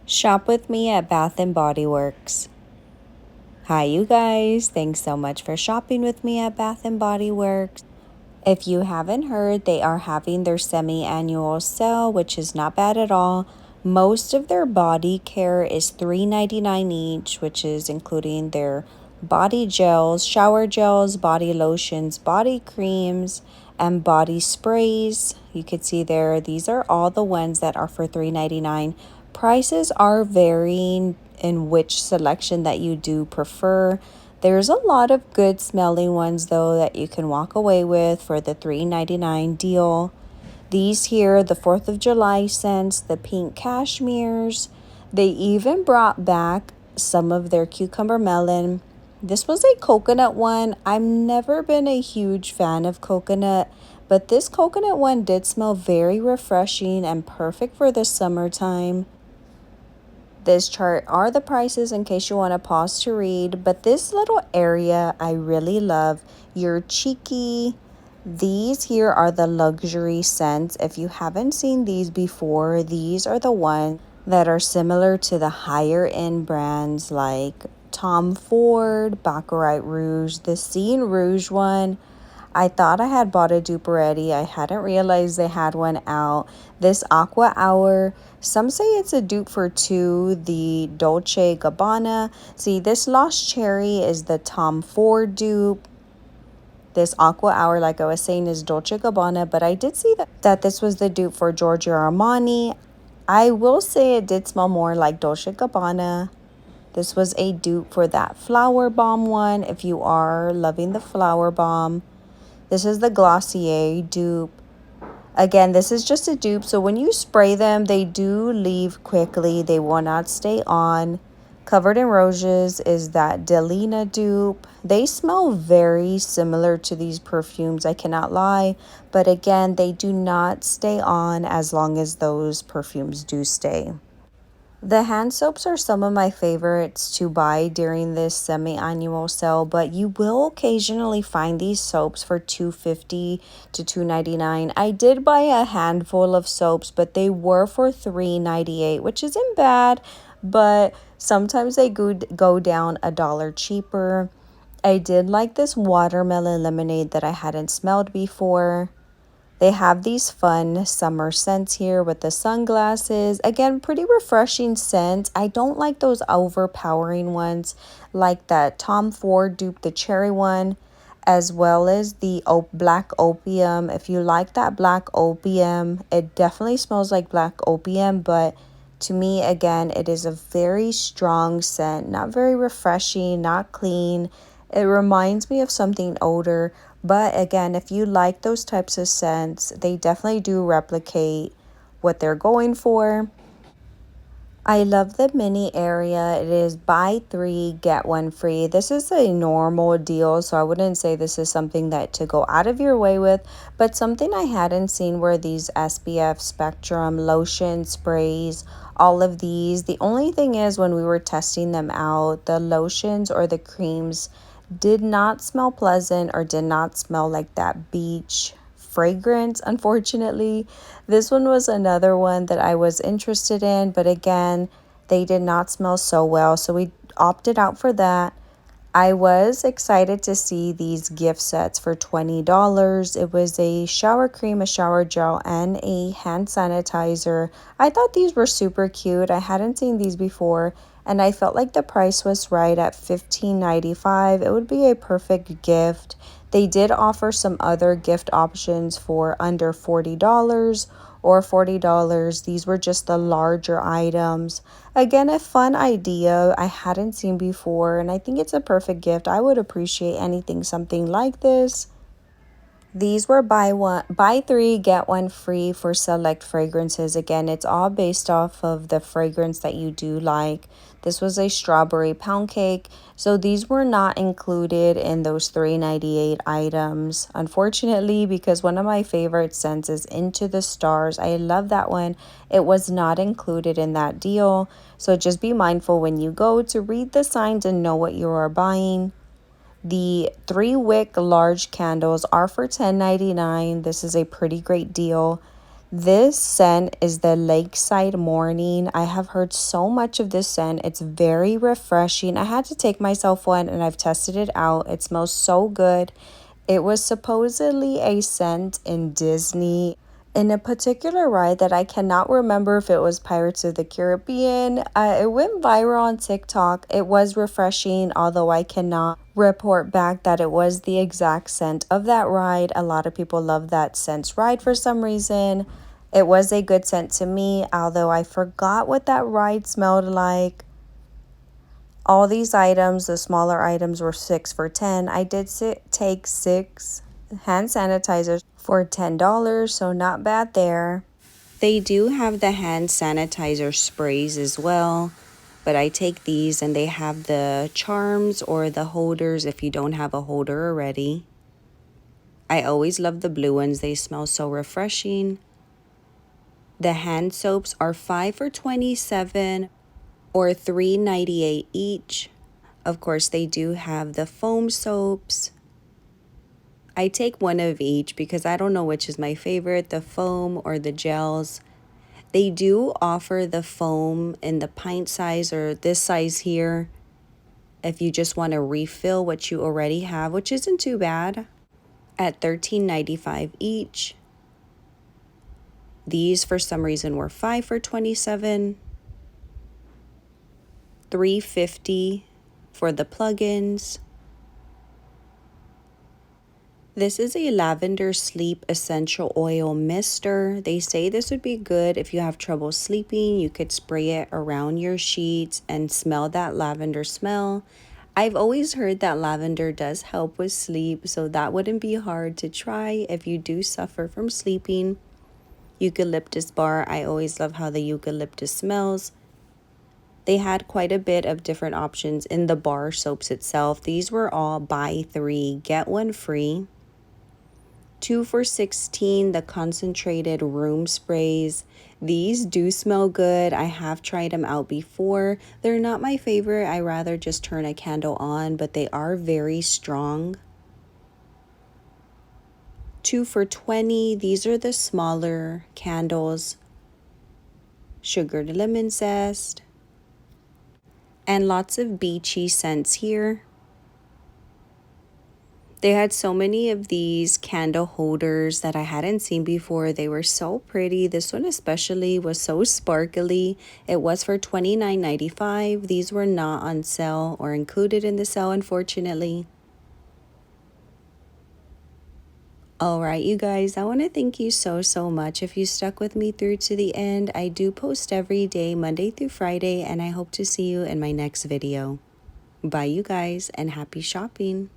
Shop with me at Bath&Body Works. Hi, you guys. Thanks so much for shopping with me at Bath&Body Works. If you haven't heard, they are having their semi-annual sale, which is not bad at all. Most of their body care is $3.99 each, which is including their body gels, shower gels, body lotions, body creams, and body sprays. You could see there, these are all the ones that are for $3.99. Prices are varying in which selection that you do prefer. There's a lot of good smelling ones though that you can walk away with for the $3.99 deal. These here, the 4th of July scents, the pink cashmeres. They even brought back some of their cucumber melon. This was a coconut one. I've never been a huge fan of coconut, but this coconut one did smell very refreshing and perfect for the summertime. This chart are the prices in case you want to pause to read, but this little area I really love. Your cheeky. These here are the luxury scents. If you haven't seen these before, these are the ones that are similar to the higher end brands like Tom Ford, Baccarat Rouge, the Scene Rouge one. I thought I had bought a dupe already. I hadn't realized they had one out. This Aqua Hour, some say it's a dupe for two, the Dolce Gabbana. See, this Lost Cherry is the Tom Ford dupe. This Aqua Hour, like I was saying, is Dolce Gabbana, but I did see that this was the dupe for Giorgio Armani. I will say it did smell more like Dolce Gabbana. This was a dupe for that Flower Bomb one, if you are loving the Flower Bomb. This is the Glossier dupe. Again, this is just a dupe, so when you spray them, they do leave quickly. They will not stay on. Covered in Roses is that Delina dupe. They smell very similar to these perfumes, I cannot lie. But again, they do not stay on as long as those perfumes do stay. The hand soaps are some of my favorites to buy during this semi-annual sale, but you will occasionally find these soaps for $2.50 to $2.99. I did buy a handful of soaps, but they were for $3.98, which isn't bad, but sometimes they go down a dollar cheaper. I did like this watermelon lemonade that I hadn't smelled before. They have these fun summer scents here with the sunglasses. Again, pretty refreshing scents. I don't like those overpowering ones like that Tom Ford dupe, the cherry one, as well as the black opium. If you like that black opium, it definitely smells like black opium, but to me, again, it is a very strong scent, not very refreshing, not clean. It reminds me of something older. But again, if you like those types of scents, they definitely do replicate what they're going for. I love the mini area. It is buy three, get one free. This is a normal deal, so I wouldn't say this is something that to go out of your way with, but something I hadn't seen were these SPF Spectrum lotion sprays, all of these. The only thing is when we were testing them out, the lotions or the creams did not smell pleasant or did not smell like that beach fragrance, unfortunately. This one was another one that I was interested in, but again, they did not smell so well, so we opted out for that. I was excited to see these gift sets for $20. It was a shower cream, a shower gel, and a hand sanitizer. I thought these were super cute. I hadn't seen these before, and I felt like the price was right at $15.95. It would be a perfect gift. They did offer some other gift options for under $40 or $40. These were just the larger items. Again, a fun idea I hadn't seen before, and I think it's a perfect gift. I would appreciate something like this. These were buy three, get one free for select fragrances. Again, it's all based off of the fragrance that you do like. This was a strawberry pound cake. So these were not included in those $3.98 items. Unfortunately, because one of my favorite scents is Into the Stars. I love that one. It was not included in that deal. So just be mindful when you go to read the signs and know what you are buying. The 3-wick large candles are for $10.99. This is a pretty great deal. This scent is the Lakeside Morning. I have heard so much of this scent. It's very refreshing. I had to take myself one and I've tested it out. It smells so good. It was supposedly a scent in Disney in a particular ride that I cannot remember if it was Pirates of the Caribbean. It went viral on TikTok. It was refreshing, although I cannot report back that it was the exact scent of that ride. A lot of people love that scent's ride for some reason. It was a good scent to me, although I forgot what that ride smelled like. All these items, the smaller items, were 6 for $10. I did take 6 hand sanitizers for $10, so not bad there. They do have the hand sanitizer sprays as well, but I take these and they have the charms or the holders if you don't have a holder already. I always love the blue ones. They smell so refreshing. The hand soaps are 5 for $27 or $3.98 each. Of course, they do have the foam soaps. I take one of each because I don't know which is my favorite, the foam or the gels. They do offer the foam in the pint size or this size here if you just want to refill what you already have, which isn't too bad, at $13.95 each. These for some reason were 5 for $27, $3.50 for the plugins. This is a lavender sleep essential oil mister. They say this would be good if you have trouble sleeping. You could spray it around your sheets and smell that lavender smell. I've always heard that lavender does help with sleep, so that wouldn't be hard to try if you do suffer from sleeping. Eucalyptus bar. I always love how the eucalyptus smells. They had quite a bit of different options in the bar soaps itself. These were all buy 3, get 1 free. 2 for $16, the concentrated room sprays. These do smell good. I have tried them out before. They're not my favorite. I rather just turn a candle on, but they are very strong. 2 for $20. These are the smaller candles. Sugared lemon zest. And lots of beachy scents here. They had so many of these candle holders that I hadn't seen before. They were so pretty. This one especially was so sparkly. It was for $29.95. These were not on sale or included in the sale, unfortunately. All right, you guys, I want to thank you so much if you stuck with me through to the end. I do post every day, Monday through Friday, and I hope to see you in my next video. Bye, you guys, and happy shopping.